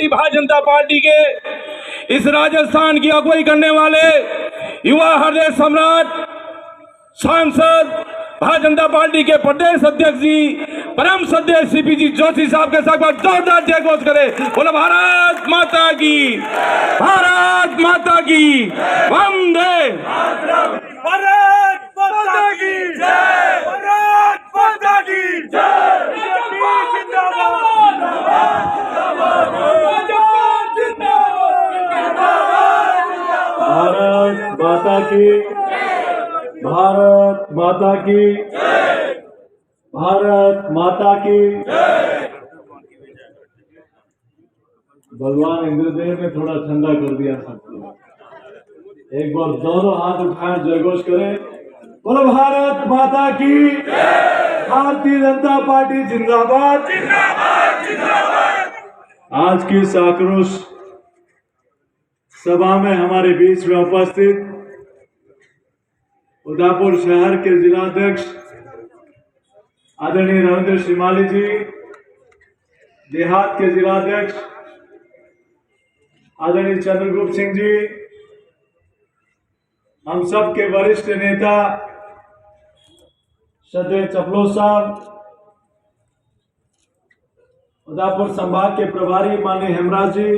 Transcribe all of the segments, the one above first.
Party Bharatiya Janata party के इस राजस्थान की अगुवाई करने वाले युवा हृदय सम्राट सांसद भारतीय जनता पार्टी के प्रदेश अध्यक्ष जी परम श्रद्धेय सीपी जी जोशी साहब के साथ जोरदार जय घोष करें। बोलो भारत माता की, भारत माता की वंदे भारत माता की जय, भारत माता की जय, भारत माता की, भारत माता की, भारत माता की। भगवान इंद्रदेव ने थोड़ा ठंडा कर दिया सबको। एक बार दोनों हाथ उठाएं, जयघोष करें। बोलो भारत माता की, भारतीय जनता पार्टी जिंदाबाद, जिंदाबाद जिंदाबाद। आज की इस आक्रोश सभा में हमारे बीच में उपस्थित उदयपुर शहर के जिलाध्यक्ष आदरणीय रविंद्र श्रीमाली जी, देहात के जिलाध्यक्ष आदरणीय चंद्रगुप्त सिंह जी, हम सब के वरिष्ठ नेता श्रद्धेय चपलोद साहब, उदयपुर संभाग के प्रभारी माननीय हेमराज जी,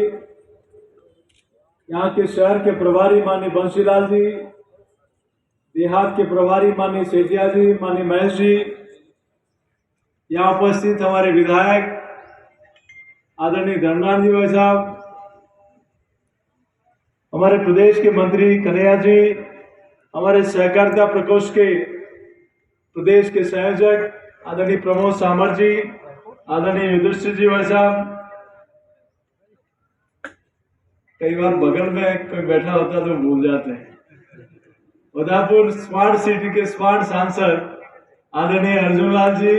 यहाँ के शहर के प्रभारी माननीय बंशीलाल जी, देहात के प्रभारी माननीय सेठिया जी, माननीय महेश जी, यहाँ उपस्थित हमारे विधायक आदरणीय धर्मनाथ जी भाई साहब, हमारे प्रदेश के मंत्री कन्हैया जी, हमारे सहकारिता प्रकोष्ठ के प्रदेश के संयोजक आदरणीय प्रमोद सामर जी, आदरणीय युधिष्ठिर जी भाई साहब, कई बार बगल में कोई बैठा होता तो भूल जाते हैं। उदयपुर स्मार्ट सिटी के स्मार्ट सांसद आदरणीय अर्जुन लाल जी,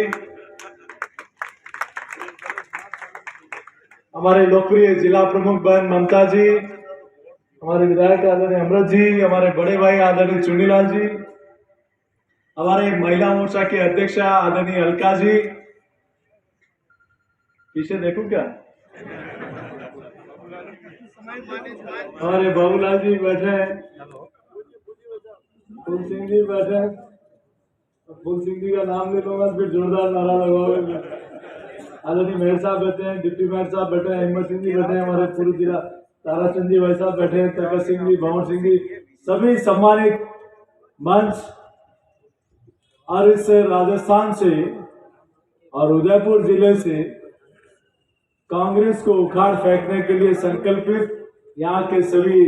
हमारे लोकप्रिय जिला प्रमुख बहन ममता जी, हमारे विधायक आदरणीय अमृत जी, हमारे बड़े भाई आदरणीय चुनीलाल जी, हमारे महिला मोर्चा के अध्यक्षा आदरणीय अलका जी, पीछे देखूं क्या, हमारे बाबूलाल जी बैठे हैं, फूल सिंह जी बैठे हैं, फूल सिंह जी का नाम ले लूंगा फिर जोरदार नारा लगाओगे। आदरणीय मेयर साहब बैठे हैं, डिप्टी मेयर साहब बैठे हैं, हिम्मत सिंह जी बैठे हैं, हमारे पूर्व जिला ताराचंद जी भाई साहब बैठे हैं, तपस सिंह जी, भंवर सिंह जी, सभी सम्मानित मंच और इस राजस्थान से और उदयपुर जिले से कांग्रेस को उखाड़ फेंकने के लिए संकल्पित यहाँ के सभी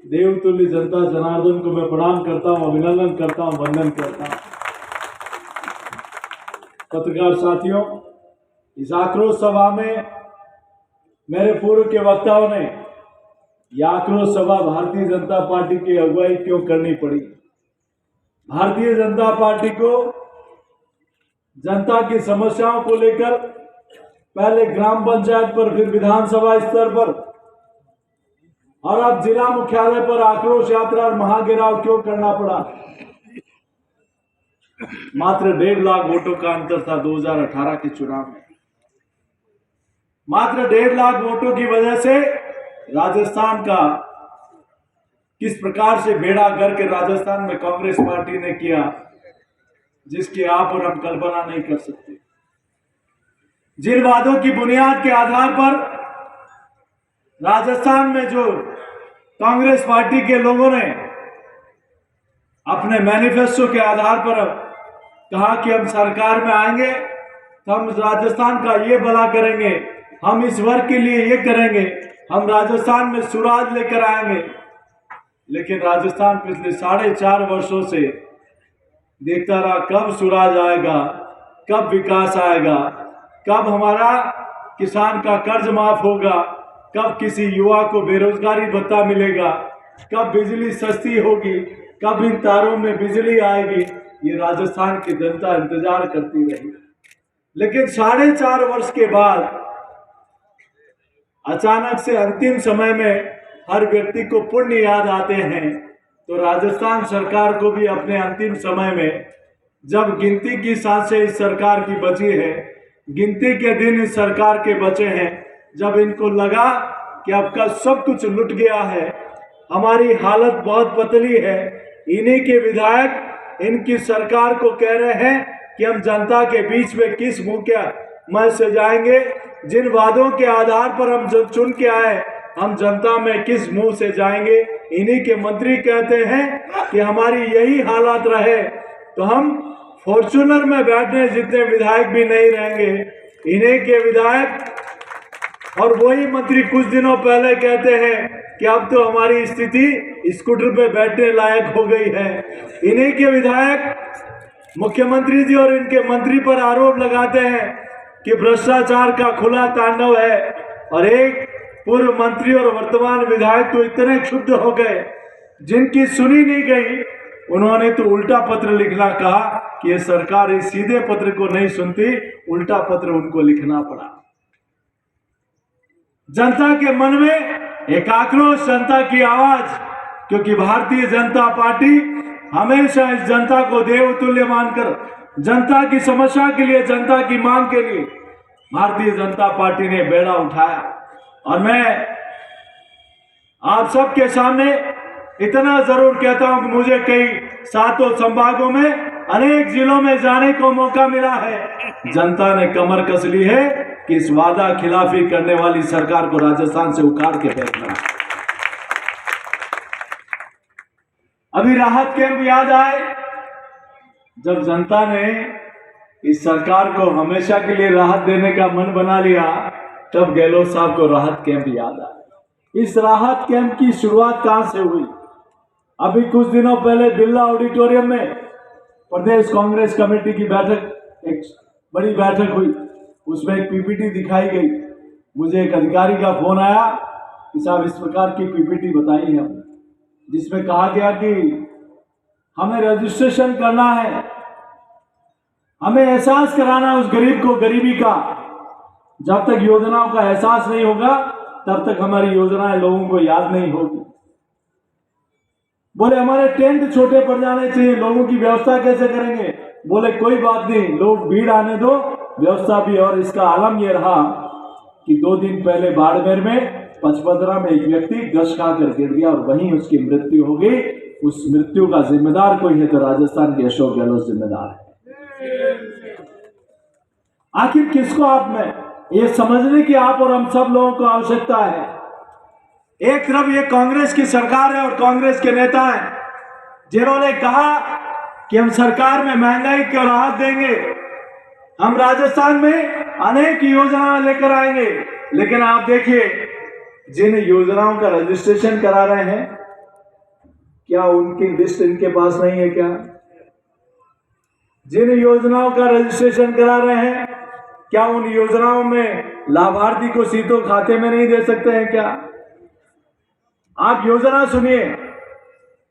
देवतुल्य जनता जनार्दन को मैं प्रणाम करता हूँ, अभिनंदन करता हूँ, वंदन करता हूँ। पत्रकार साथियों, इस आक्रोश सभा में मेरे पूर्व के वक्ताओं ने यह आक्रोश सभा भारतीय जनता पार्टी की अगुवाई क्यों करनी पड़ी। भारतीय जनता पार्टी को जनता की समस्याओं को लेकर पहले ग्राम पंचायत पर, फिर विधानसभा स्तर पर और अब जिला मुख्यालय पर आक्रोश यात्रा और महाघेराव क्यों करना पड़ा। मात्र 1.5 लाख वोटों का अंतर था 2018 के चुनाव में। मात्र 1.5 लाख वोटों की वजह से राजस्थान का किस प्रकार से बेड़ा गर्क राजस्थान में कांग्रेस पार्टी ने किया, जिसकी आप और हम कल्पना नहीं कर सकते। जिन वादों की बुनियाद के आधार पर राजस्थान में जो कांग्रेस पार्टी के लोगों ने अपने मैनिफेस्टो के आधार पर कहा कि हम सरकार में आएंगे तो हम राजस्थान का ये भला करेंगे, हम इस वर्ग के लिए ये करेंगे, हम राजस्थान में सुराज लेकर आएंगे। लेकिन राजस्थान पिछले 4.5 वर्षों से देखता रहा कब सुराज आएगा, कब विकास आएगा, कब हमारा किसान का कर्ज माफ होगा, कब किसी युवा को बेरोजगारी भत्ता मिलेगा, कब बिजली सस्ती होगी, कब इन तारों में बिजली आएगी। ये राजस्थान की जनता इंतजार करती रही। लेकिन 4.5 वर्ष के बाद अचानक से अंतिम समय में हर व्यक्ति को पुण्य याद आते हैं, तो राजस्थान सरकार को भी अपने अंतिम समय में, जब गिनती की सांसें इस सरकार की बची है, गिनती के दिन इस सरकार के बचे हैं, जब इनको लगा कि आपका सब कुछ लुट गया है, हमारी हालत बहुत पतली है। इन्हीं के विधायक इनकी सरकार को कह रहे हैं कि हम जनता के बीच में किस मुंह के से जाएंगे, जिन वादों के आधार पर हम चुन के आए हम जनता में किस मुंह से जाएंगे। इन्हीं के मंत्री कहते हैं कि हमारी यही हालात रहे तो हम फॉर्च्यूनर में बैठने जितने विधायक भी नहीं रहेंगे। इन्हीं के विधायक और वही मंत्री कुछ दिनों पहले कहते हैं कि अब तो हमारी स्थिति स्कूटर पे बैठने लायक हो गई है। इन्हीं के विधायक मुख्यमंत्री जी और इनके मंत्री पर आरोप लगाते हैं कि भ्रष्टाचार का खुला तांडव है, और एक पूर्व मंत्री और वर्तमान विधायक तो इतने क्षुब्ध हो गए जिनकी सुनी नहीं गई, उन्होंने तो उल्टा पत्र लिखना कहा कि ये सरकार इस सीधे पत्र को नहीं सुनती, उल्टा पत्र उनको लिखना पड़ा। जनता के मन में एक आक्रोश, जनता की आवाज, क्योंकि भारतीय जनता पार्टी हमेशा इस जनता को देवतुल्य मानकर जनता की समस्या के लिए, जनता की मांग के लिए भारतीय जनता पार्टी ने बेड़ा उठाया। और मैं आप सबके सामने इतना जरूर कहता हूं कि मुझे कई 7 संभागों में अनेक जिलों में जाने को मौका मिला है। जनता ने कमर कस ली है कि इस वादा खिलाफी करने वाली सरकार को राजस्थान से उखाड़ के फेंकना। अभी राहत कैंप याद आए, जब जनता ने इस सरकार को हमेशा के लिए राहत देने का मन बना लिया, तब गहलोत साहब को राहत कैंप याद आया। इस राहत कैंप की शुरुआत कहां से हुई? अभी कुछ दिनों पहले बिरला ऑडिटोरियम में प्रदेश कांग्रेस कमेटी की बैठक, एक बड़ी बैठक हुई, उसमें एक पीपीटी दिखाई गई। मुझे एक अधिकारी का फोन आया कि साहब इस प्रकार की पीपीटी बताई है, जिसमें कहा गया कि हमें रजिस्ट्रेशन करना है, हमें एहसास कराना है उस गरीब को गरीबी का। जब तक योजनाओं का एहसास नहीं होगा तब तक हमारी योजनाएं लोगों को याद नहीं होगी। बोले हमारे टेंट छोटे पड़ जाने चाहिए, लोगों की व्यवस्था कैसे करेंगे? बोले कोई बात नहीं, लोग भीड़ आने दो, व्यवस्था भी। और इसका आलम यह रहा कि 2 दिन पहले बाड़मेर में 55 में एक व्यक्ति गश खाकर गिर गया और वहीं उसकी मृत्यु हो गई। उस मृत्यु का जिम्मेदार कोई है तो राजस्थान के अशोक गहलोत जिम्मेदार है। आखिर किसको आप में ये समझने की आप और हम सब लोगों को आवश्यकता है। एक तरफ ये कांग्रेस की सरकार है और कांग्रेस के नेता हैं जिन्होंने कहा कि हम सरकार में महंगाई को राहत देंगे, हम राजस्थान में अनेक योजनाएं लेकर आएंगे। लेकिन आप देखिए, जिन योजनाओं का रजिस्ट्रेशन करा रहे हैं, क्या उनकी लिस्ट इनके पास नहीं है क्या? जिन योजनाओं का रजिस्ट्रेशन करा रहे हैं, क्या उन योजनाओं में लाभार्थी को सीधे खाते में नहीं दे सकते हैं क्या? आप योजना सुनिए,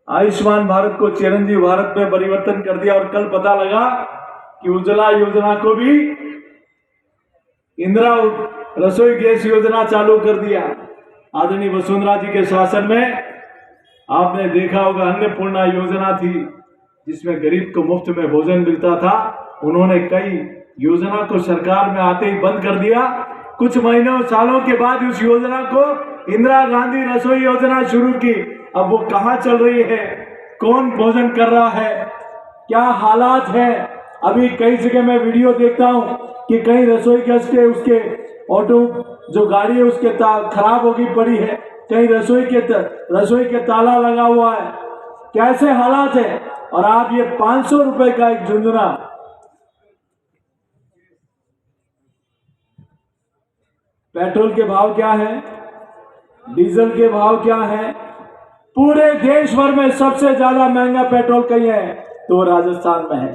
आयुष्मान भारत को चिरंजीव भारत में परिवर्तन कर दिया और कल पता लगा कि उज्ज्वला योजना को भी इंदिरा रसोई गैस योजना चालू कर दिया। आदरणीय वसुंधरा जी के शासन में आपने देखा होगा अन्नपूर्णा योजना थी, जिसमें गरीब को मुफ्त में भोजन मिलता था। उन्होंने कई योजना को सरकार में आते ही बंद कर दिया। कुछ महीनों सालों के बाद उस योजना को इंदिरा गांधी रसोई योजना शुरू की। अब वो कहां चल रही है, कौन भोजन कर रहा है, क्या हालात है? अभी कई जगह मैं वीडियो देखता हूं कि कहीं रसोई गैस के उसके ऑटो जो गाड़ी है उसके खराब होगी पड़ी है, कहीं रसोई के ताला लगा हुआ है। कैसे हालात है? और आप ये 500 रुपए का एक झुंझुना, पेट्रोल के भाव क्या है, डीजल के भाव क्या है? पूरे देश भर में सबसे ज्यादा महंगा पेट्रोल कहीं है तो राजस्थान में है।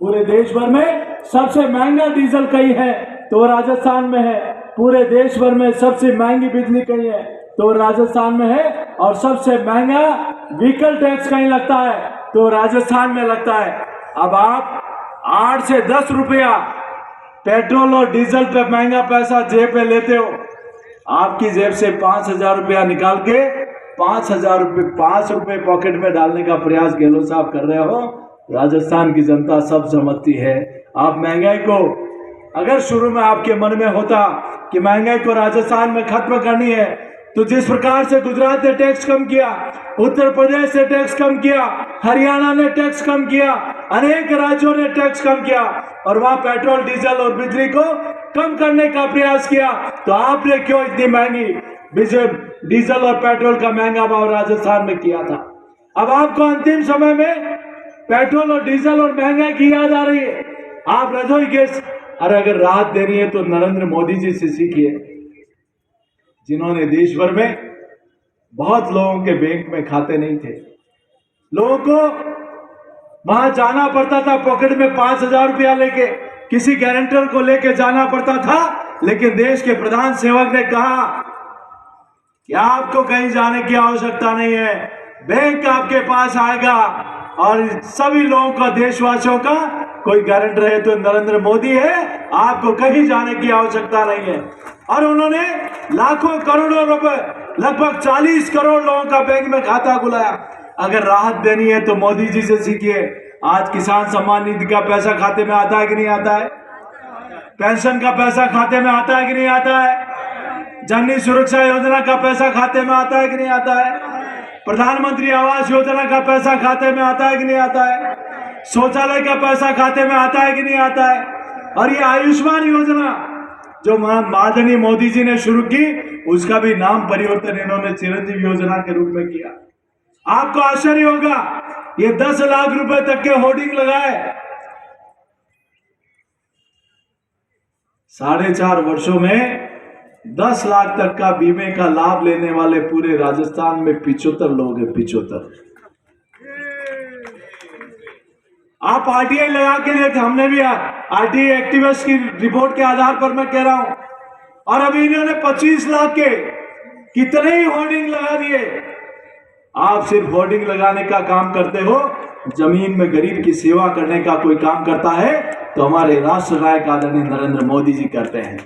पूरे देश भर में सबसे महंगा डीजल कहीं है तो राजस्थान में है। पूरे देश भर में सबसे महंगी बिजली कहीं है तो राजस्थान में है। और सबसे महंगा व्हीकल टैक्स कहीं लगता है तो राजस्थान में लगता है। अब आप 8 से 10 रुपया पेट्रोल और डीजल पे महंगा पैसा जेब पे लेते हो। आपकी जेब से 5,000 रुपया निकाल के 5 रुपए पॉकेट में डालने का प्रयास गहलोत साहब कर रहे हो। राजस्थान की जनता सब समझती है। आप महंगाई को, अगर शुरू में आपके मन में होता कि महंगाई को राजस्थान में खत्म करनी है तो जिस प्रकार से गुजरात ने टैक्स कम किया, उत्तर प्रदेश ने टैक्स कम किया, हरियाणा ने टैक्स कम किया, अनेक राज्यों ने टैक्स कम किया और वहां पेट्रोल, डीजल और बिजली को कम करने का प्रयास किया, तो आपने क्यों इतनी महंगी डीजल और पेट्रोल का महंगा भाव राजस्थान में किया था? अब आपको अंतिम समय में पेट्रोल और डीजल और महंगाई की याद आ रही है। आप रसोई गैस, अरे अगर राहत देनी है तो नरेंद्र मोदी जी से सीखिए, जिन्होंने देश भर में बहुत लोगों के बैंक में खाते नहीं थे, लोगों को वहां जाना पड़ता था पॉकेट में 5,000 रुपया लेके, किसी गारंटर को लेके जाना पड़ता था, लेकिन देश के प्रधान सेवक ने कहा कि आपको कहीं जाने की आवश्यकता नहीं है, बैंक आपके पास आएगा और सभी लोगों का, देशवासियों का कोई गारंटर है तो नरेंद्र मोदी है, आपको कहीं जाने की आवश्यकता नहीं है। और उन्होंने लाखों करोड़ों रुपए, लगभग 40 करोड़ लोगों का बैंक में खाता खुलाया। अगर राहत देनी है तो मोदी जी से सीखिए। आज किसान सम्मान निधि का पैसा खाते में आता है कि नहीं आता है? पेंशन का पैसा खाते में आता है कि नहीं आता है? जननी सुरक्षा योजना का पैसा खाते में आता है कि नहीं आता है? प्रधानमंत्री आवास योजना का पैसा खाते में आता है कि नहीं आता है? शौचालय का पैसा खाते में आता है कि नहीं आता है? और ये आयुष्मान योजना जो माननीय मोदी जी ने शुरू की, उसका भी नाम परिवर्तन इन्होंने चिरंजीवी योजना के रूप में किया। आपको आश्चर्य होगा, ये 10 लाख रुपए तक के होर्डिंग लगाए। 4.5 वर्षों में 10 लाख तक का बीमे का लाभ लेने वाले पूरे राजस्थान में 75 लोग हैं। 75। आप आरटीआई लगा के देख, हमने भी आरटीआई एक्टिविस्ट की रिपोर्ट के आधार पर मैं कह रहा हूं, और अभी इन्होंने 25 लाख के कितने ही होर्डिंग लगा दिए। आप सिर्फ होर्डिंग लगाने का काम करते हो, जमीन में गरीब की सेवा करने का कोई काम करता है तो हमारे राष्ट्र नायक आदरणीय नरेंद्र मोदी जी करते हैं,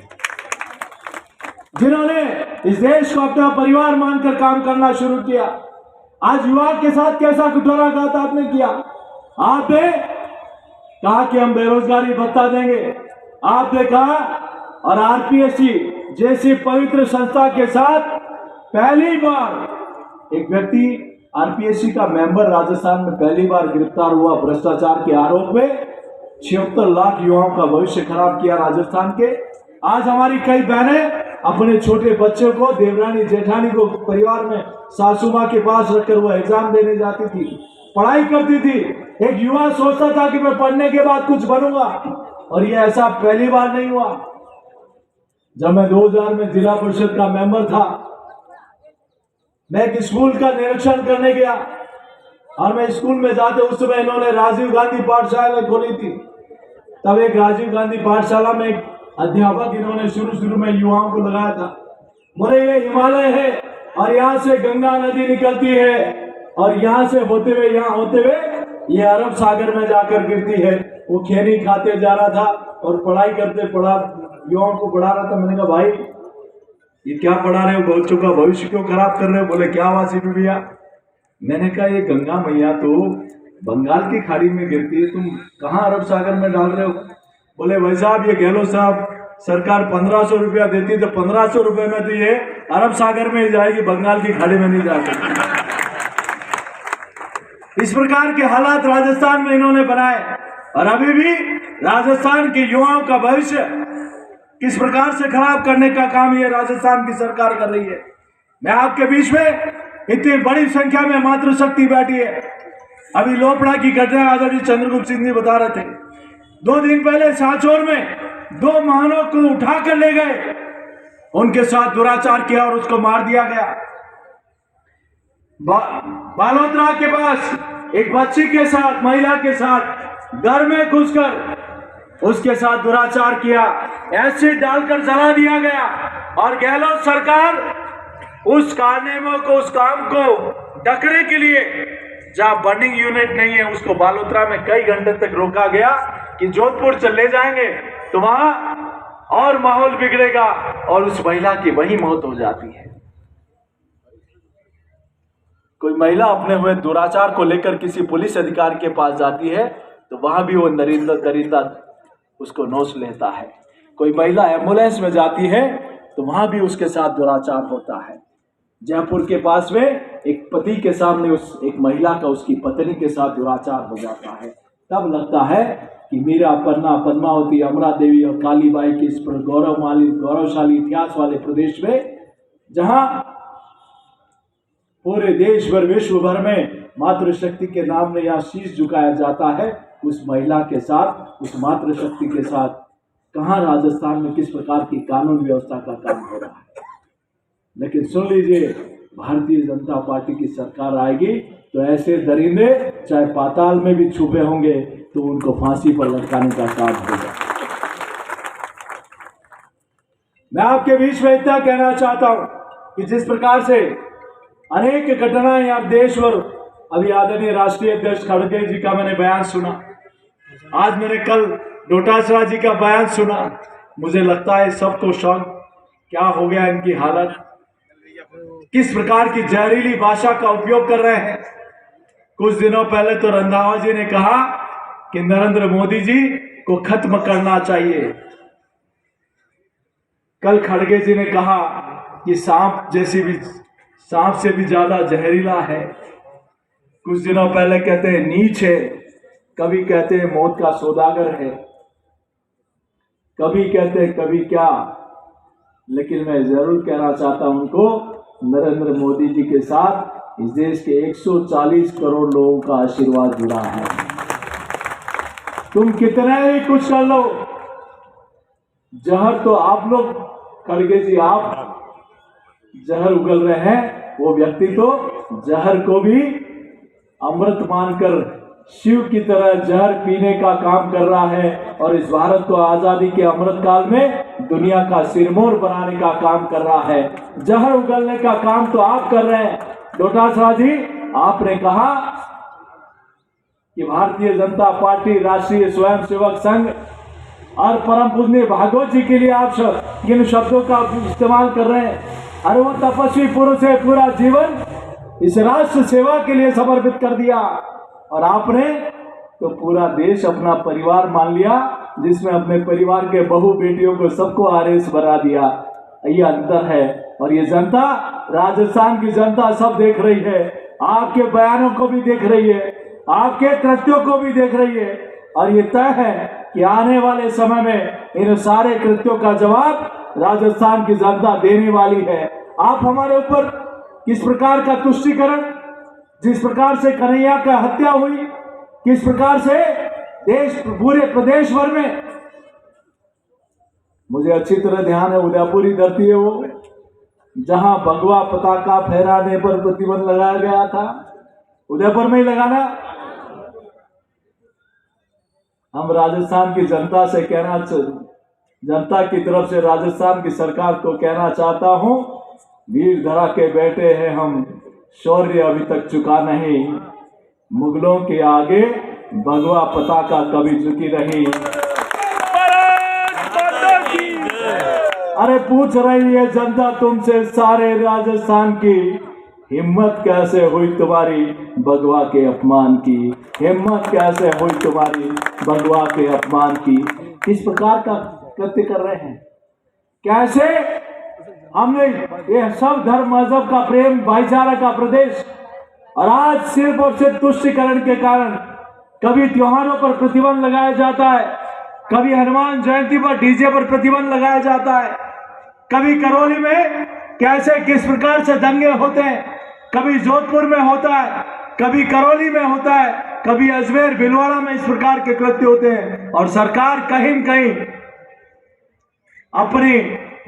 जिन्होंने इस देश को अपना परिवार मानकर काम करना शुरू किया। आज युवा के साथ कैसा कुठाराघात आपने किया। आपने कहा कि हम बेरोजगारी भत्ता देंगे, आपने कहा, और आरपीएससी जैसी पवित्र संस्था के साथ पहली बार एक व्यक्ति, आरपीएससी का मेंबर राजस्थान में पहली बार गिरफ्तार हुआ भ्रष्टाचार के आरोप में। 76 लाख युवाओं का भविष्य खराब किया राजस्थान के। आज हमारी कई बहनें अपने छोटे बच्चों को, देवरानी जेठानी को परिवार में सासू मां के पास रखकर वो एग्जाम देने जाती थी, पढ़ाई करती थी। एक युवा सोचता था कि मैं पढ़ने के बाद कुछ बनूंगा, और ये ऐसा पहली बार नहीं हुआ। जब मैं 2000 में जिला परिषद का मेंबर था, मैं एक स्कूल का निरीक्षण करने गया, और मैं स्कूल में जाते उस समय इन्होंने राजीव गांधी पाठशाला खोली थी। तब एक राजीव गांधी पाठशाला में एक अध्यापक इन्होंने शुरू में युवाओं को लगाया था। बोले ये हिमालय है और यहाँ से गंगा नदी निकलती है, और यहाँ से होते हुए ये अरब सागर में जाकर गिरती है। वो खैनी खाते जा रहा था और पढ़ाई करते युवाओं को पढ़ा रहा था। मैंने कहा भाई ये क्या पढ़ा रहे हो, बच्चों का भविष्य क्यों खराब कर रहे हो? बोले क्या हुआ सीपी भैया? मैंने कहा ये गंगा मैया तो बंगाल की खाड़ी में गिरती है, तुम कहाँ अरब सागर में डाल रहे हो? बोले भाई साहब ये गहलोत साहब सरकार 1500 रुपया देती, तो 1500 रुपए में तो ये अरब सागर में ही जाएगी, बंगाल की खाड़ी में नहीं जा सकती। इस प्रकार के हालात राजस्थान में इन्होंने बनाए, और अभी भी राजस्थान के युवाओं का भविष्य किस प्रकार से खराब करने का काम ये राजस्थान की सरकार कर रही है। मैं आपके बीच में इतनी बड़ी संख्या में मातृशक्ति बैठी है। अभी लोपड़ा की घटना आदरणीय चंद्रगुप्त सिंह जी बता रहे थे, 2 दिन पहले सांचौर में 2 महानों को उठाकर ले गए, उनके साथ दुराचार किया और उसको मार दिया गया। बालोतरा के पास एक बच्ची के साथ, महिला के साथ घर में घुसकर उसके साथ दुराचार किया, एसिड डालकर जला दिया गया, और गहलोत सरकार उस कारनामे को, उस काम को ढकने के लिए जहां बर्निंग यूनिट नहीं है उसको बालोतरा में कई घंटे तक रोका गया कि जोधपुर चले जाएंगे तो वहां और माहौल बिगड़ेगा, और उस महिला की वही मौत हो जाती है। कोई महिला अपने हुए दुराचार को लेकर किसी पुलिस अधिकारी के पास जाती है तो वहां भी वो दरिंदा उसको नोच लेता है। कोई महिला एम्बुलेंस में जाती है तो वहां भी उसके साथ दुराचार होता है। जयपुर के पास में एक पति के सामने एक महिला का उसकी पत्नी के साथ दुराचार हो जाता है, तब लगता है कि मीरा, पन्ना, पद्मावती, अमरा देवी और कालीबाई के इस पर गौरवशाली इतिहास वाले प्रदेश में, जहां पूरे देश भर, विश्व भर में मातृशक्ति के नाम में यहाँ शीश झुकाया जाता है, उस महिला के साथ, उस मातृशक्ति के साथ कहाँ राजस्थान में किस प्रकार की कानून व्यवस्था का काम हो रहा है। लेकिन सुन लीजिए, भारतीय जनता पार्टी की सरकार आएगी तो ऐसे दरिंदे चाहे पाताल में भी छुपे होंगे तो उनको फांसी पर लटकाने का काम होगा। मैं आपके बीच में इतना कहना चाहता हूं कि जिस प्रकार से अनेक घटनाएं यहाँ देश भर, अभी आदरणीय राष्ट्रीय अध्यक्ष खड़गे जी का मैंने बयान सुना, आज मैंने कल डोटासरा जी का बयान सुना, मुझे लगता है सबको शौक क्या हो गया इनकी हालत, किस प्रकार की जहरीली भाषा का उपयोग कर रहे हैं। कुछ दिनों पहले तो रंधावा जी ने कहा कि नरेंद्र मोदी जी को खत्म करना चाहिए, कल खड़गे जी ने कहा कि सांप से भी ज्यादा जहरीला है, कुछ दिनों पहले कहते हैं नीच है, कभी कहते हैं मौत का सौदागर है, कभी कहते हैं कभी क्या। लेकिन मैं जरूर कहना चाहता हूं उनको, नरेंद्र मोदी जी के साथ इस देश के 140 करोड़ लोगों का आशीर्वाद जुड़ा है। तुम कितना ही कुछ कर लो, जहर तो आप लोग, खड़गे जी आप जहर उगल रहे हैं, वो व्यक्ति तो जहर को भी अमृत मानकर शिव की तरह जहर पीने का काम कर रहा है और इस भारत को आजादी के अमृत काल में दुनिया का सिरमौर बनाने का काम कर रहा है। जहर उगलने का काम तो आप कर रहे हैं। डोटासरा जी, आपने कहा कि भारतीय जनता पार्टी, राष्ट्रीय स्वयंसेवक संघ और परम पूजनीय भागवत जी के लिए आप किन शब्दों का इस्तेमाल कर रहे हैं। अरे वो तपस्वी पुरुष है, पूरा जीवन इस राष्ट्र सेवा के लिए समर्पित कर दिया और आपने तो पूरा देश अपना परिवार मान लिया, जिसमें अपने परिवार के बहू बेटियों को सबको आरएस बना दिया। ये अंतर है और ये जनता, राजस्थान की जनता सब देख रही है, आपके बयानों को भी देख रही है, आपके कृत्यों को भी देख रही है और ये तय है कि आने वाले समय में इन सारे कृत्यों का जवाब राजस्थान की जनता देने वाली है। आप हमारे ऊपर किस प्रकार का तुष्टीकरण, जिस प्रकार से कन्हैया का हत्या हुई, किस प्रकार से पूरे प्रदेश भर में, मुझे अच्छी तरह ध्यान है, उदयपुरी धरती है वो, जहां भगवा पताका फहराने पर प्रतिबंध लगाया गया था, उदयपुर में ही लगाना। हम राजस्थान की जनता से जनता की तरफ से राजस्थान की सरकार को कहना चाहता हूं, वीर धरा के बैठे हैं हम, शौर्य अभी तक चुका नहीं, मुगलों के आगे भगवा पताका कभी झुकी नहीं। अरे पूछ रही है जनता तुमसे, सारे राजस्थान की, हिम्मत कैसे हुई तुम्हारी भगवा के अपमान की, हिम्मत कैसे हुई तुम्हारी भगवा के अपमान की। किस प्रकार का कृत्य कर रहे हैं, कैसे हमने ये सब धर्म मजहब का प्रेम भाईचारा का प्रदेश, और आज सिर्फ और सिर्फ तुष्टीकरण के कारण कभी त्योहारों पर प्रतिबंध लगाया जाता है, कभी हनुमान जयंती पर डीजे पर प्रतिबंध लगाया जाता है, कभी करौली में कैसे किस प्रकार से दंगे होते हैं, कभी जोधपुर में होता है, कभी करौली में होता है, कभी अजमेर भिलवाड़ा में इस प्रकार के कृत्य होते हैं और सरकार कहीं न कहीं अपनी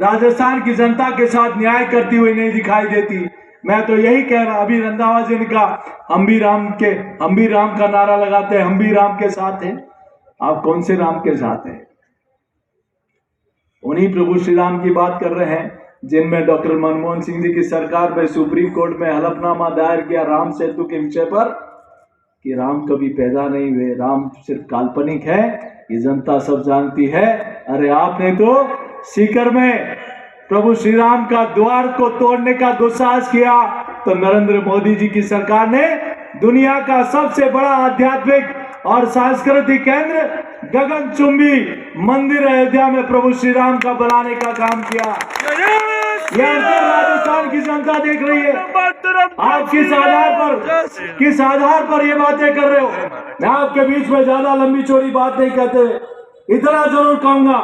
राजस्थान की जनता के साथ न्याय करती हुई नहीं दिखाई देती। मैं तो यही कह रहा, अभी रंधावा जी ने कहा हम भी राम का नारा लगाते हैं, हम भी राम के साथ हैं। आप कौन से राम के साथ हैं? उन्हीं प्रभु श्री राम की बात कर रहे हैं जिनमें डॉक्टर मनमोहन सिंह जी की सरकार में सुप्रीम कोर्ट में हलफनामा दायर किया राम सेतु के विषय पर कि राम कभी पैदा नहीं हुए, राम सिर्फ काल्पनिक है, ये जनता सब जानती है। अरे आपने तो सीकर में प्रभु श्री राम का द्वार को तोड़ने का दुस्साहस किया, तो नरेंद्र मोदी जी की सरकार ने दुनिया का सबसे बड़ा आध्यात्मिक और सांस्कृतिक केंद्र गगनचुंबी मंदिर अयोध्या में प्रभु श्री राम का बनाने का काम किया। ये अंतर राजस्थान की जनता देख रही है। आप किस आधार पर ये बातें कर रहे हो? मैं आपके बीच में ज्यादा लंबी चौड़ी बात नहीं कहते, इतना जरूर कहूंगा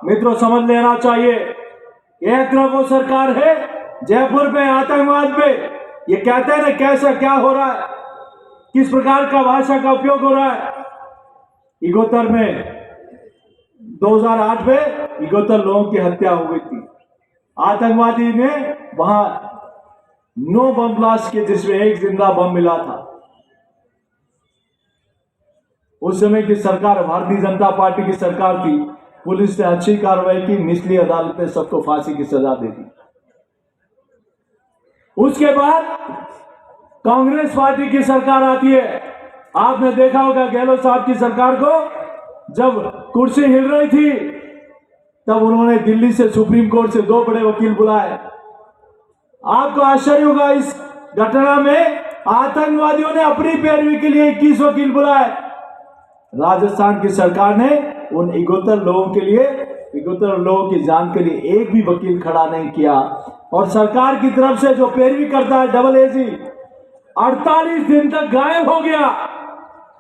मित्रों, समझ लेना चाहिए। एक तरफ वो सरकार है जयपुर में आतंकवाद पे ये कहते हैं कैसा क्या हो रहा है, किस प्रकार का भाषा का उपयोग हो रहा है। इगोतर में 2008 में 71 लोगों की हत्या हो गई थी। आतंकवादी ने वहां 9 बम ब्लास्ट किए जिसमें एक जिंदा बम मिला था। उस समय की सरकार भारतीय जनता पार्टी की सरकार थी। पुलिस ने अच्छी कार्रवाई की, निचली अदालत ने सबको फांसी की सजा दे दी। उसके बाद कांग्रेस पार्टी की सरकार आती है। आपने देखा होगा गहलोत साहब की सरकार को जब कुर्सी हिल रही थी तब उन्होंने दिल्ली से सुप्रीम कोर्ट से 2 बड़े वकील बुलाए। आपको आश्चर्य होगा इस घटना में आतंकवादियों ने अपनी पैरवी के लिए 21 वकील बुलाए। राजस्थान की सरकार ने उन 71 लोगों के लिए, 71 लोगों की जान के लिए एक भी वकील खड़ा नहीं किया। और सरकार की तरफ से जो पैरवी करता है डबल एजी 48 दिन तक गायब हो गया।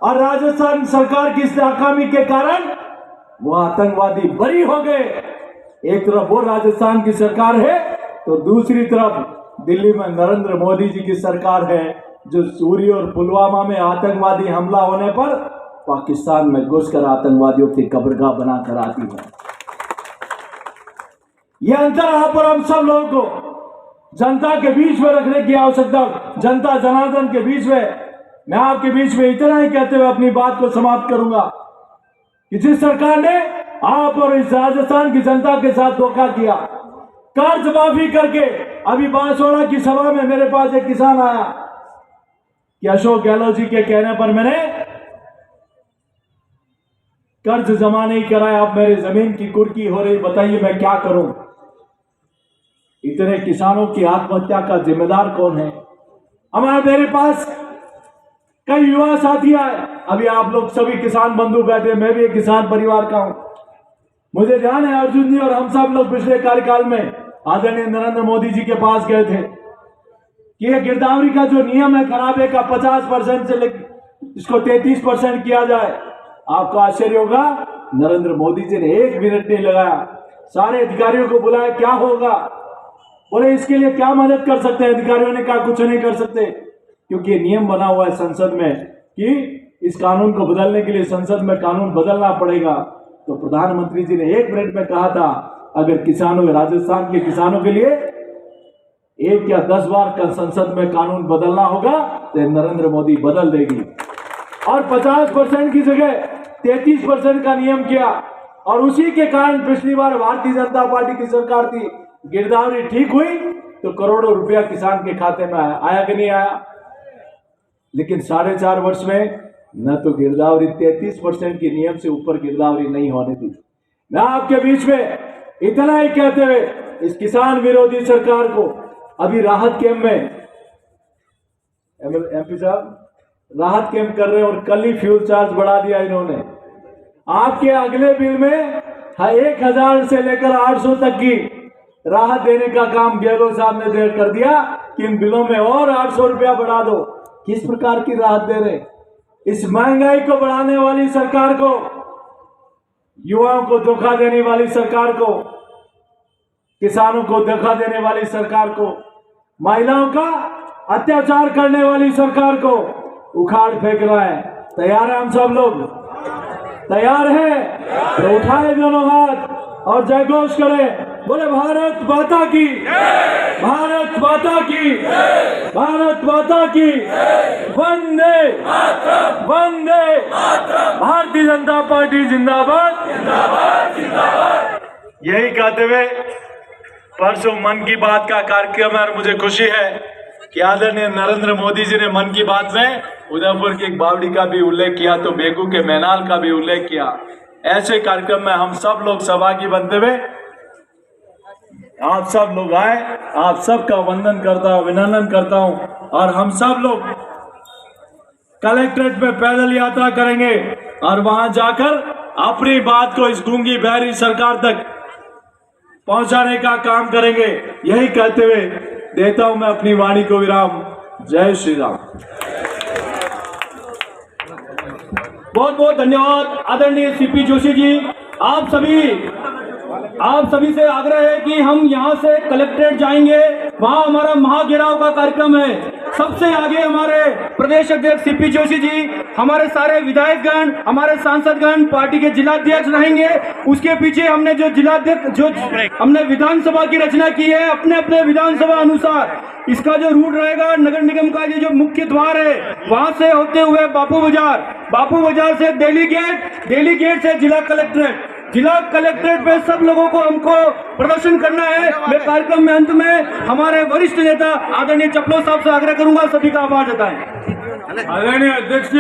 और राजस्थान सरकार की इस नाकामी के कारण वो आतंकवादी बरी हो गए। एक तरफ वो राजस्थान की सरकार है तो दूसरी तरफ दिल्ली में नरेंद्र मोदी जी की सरकार है जो सूरी और पुलवामा में आतंकवादी हमला होने पर पाकिस्तान में घुसकर आतंकवादियों की कब्रगाह बनाकर आती है। यह अंतर यहाँ पर हम सब लोगों को जनता के बीच में रखने की आवश्यकता, जनता जनार्दन के बीच में। मैं आपके बीच में इतना ही कहते हुए अपनी बात को समाप्त करूंगा कि जिस सरकार ने आप और इस राजस्थान की जनता के साथ धोखा किया, कर्ज माफी करके, अभी बांसवाड़ा की सभा में मेरे पास एक किसान आया कि अशोक गहलोत जी के कहने पर मैंने कर्ज जमा नहीं कराया, अब मेरे जमीन की कुर्की हो रही, बताइए मैं क्या करूं। इतने किसानों की आत्महत्या का जिम्मेदार कौन है? हमारे मेरे पास कई युवा साथी आए। अभी आप लोग सभी किसान बंधु बैठे, मैं भी एक किसान परिवार का हूं। मुझे ध्यान है अर्जुन जी और हम सब लोग पिछले कार्यकाल में आदरणीय नरेंद्र मोदी जी के पास गए थे कि ये गिरदावरी का जो नियम है खराबे का 50% से इसको 33% किया जाए। आपको आश्चर्य होगा नरेंद्र मोदी जी ने 1 मिनट नहीं लगाया, सारे अधिकारियों को बुलाया, क्या होगा, बोले इसके लिए क्या मदद कर सकते हैं। अधिकारियों ने कहा कुछ नहीं कर सकते क्योंकि ये नियम बना हुआ है संसद में कि इस कानून को बदलने के लिए संसद में कानून बदलना पड़ेगा। तो प्रधानमंत्री जी ने 1 मिनट में कहा था अगर किसानों, राजस्थान के किसानों के लिए 1 या 10 बार का संसद में कानून बदलना होगा तो नरेंद्र मोदी बदल देगी। और 50% की जगह 33% का नियम किया। और उसी के कारण पिछली बार भारतीय जनता पार्टी की सरकार थी, गिरदावरी ठीक हुई तो करोड़ों रुपया किसान के खाते में आया कि नहीं आया। लेकिन 4.5 वर्ष में न तो गिरदावरी 33% के नियम से ऊपर गिरदावरी नहीं होने दी। मैं आपके बीच में इतना ही कहते हुए इस किसान विरोधी सरकार को अभी राहत कैंप में एमपी साहब राहत कैंप कर रहे हैं और कल ही फ्यूल चार्ज बढ़ा दिया इन्होंने। आपके अगले बिल में 1000 से लेकर 800 तक की राहत देने का काम गहलोत साहब ने कर दिया कि इन बिलों में और 800 रुपया बढ़ा दो। किस प्रकार की राहत दे रहे? इस महंगाई को बढ़ाने वाली सरकार को, युवाओं को धोखा देने वाली सरकार को, किसानों को धोखा देने वाली सरकार को, महिलाओं का अत्याचार करने वाली सरकार को उखाड़ फेंक रहा है। तैयार है हम सब लोग? तैयार है तो उठाए दोनों हाथ और जय घोष करें, बोले भारत माता की, भारत माता की, भारत माता की, वंदे वंदे, भारतीय जनता पार्टी जिंदाबाद जिंदाबाद जिंदाबाद। यही कहते हुए परसों मन की बात का कार्यक्रम है और मुझे खुशी है कि आदरणीय नरेंद्र मोदी जी ने मन की बात में उदयपुर की एक बावड़ी का भी उल्लेख किया, तो बेगू के मैनाल का भी उल्लेख किया। ऐसे कार्यक्रम में हम सब लोग सहभागी बनते हुए आप सब लोग आए, आप सबका वंदन करता हूं, अभिनंदन करता हूं। और हम सब लोग कलेक्ट्रेट में पैदल यात्रा करेंगे और वहां जाकर अपनी बात को इस गूंगी बहरी सरकार तक पहुंचाने का काम करेंगे। यही कहते हुए देता हूं मैं अपनी वाणी को विराम। जय श्री राम। बहुत बहुत धन्यवाद आदरणीय सीपी जोशी जी। आप सभी से आग्रह है कि हम यहां से कलेक्ट्रेट जाएंगे, वहां हमारा महाघेराव का कार्यक्रम है। सबसे आगे हमारे प्रदेश अध्यक्ष सीपी जोशी जी, हमारे सारे विधायकगण, हमारे सांसदगण, पार्टी के जिलाध्यक्ष रहेंगे। उसके पीछे हमने हमने विधानसभा की रचना की है, अपने अपने विधानसभा अनुसार इसका जो रूट रहेगा, नगर निगम का ये जो मुख्य द्वार है वहां से होते हुए बापू बाजार से दिल्ली गेट से जिला कलेक्ट्रेट पे सब लोगों को हमको प्रदर्शन करना है। मैं कार्यक्रम में अंत में हमारे वरिष्ठ नेता आदरणीय चपलो साहब से आग्रह करूंगा, सभी का आभार जताएं। आदरणीय अध्यक्ष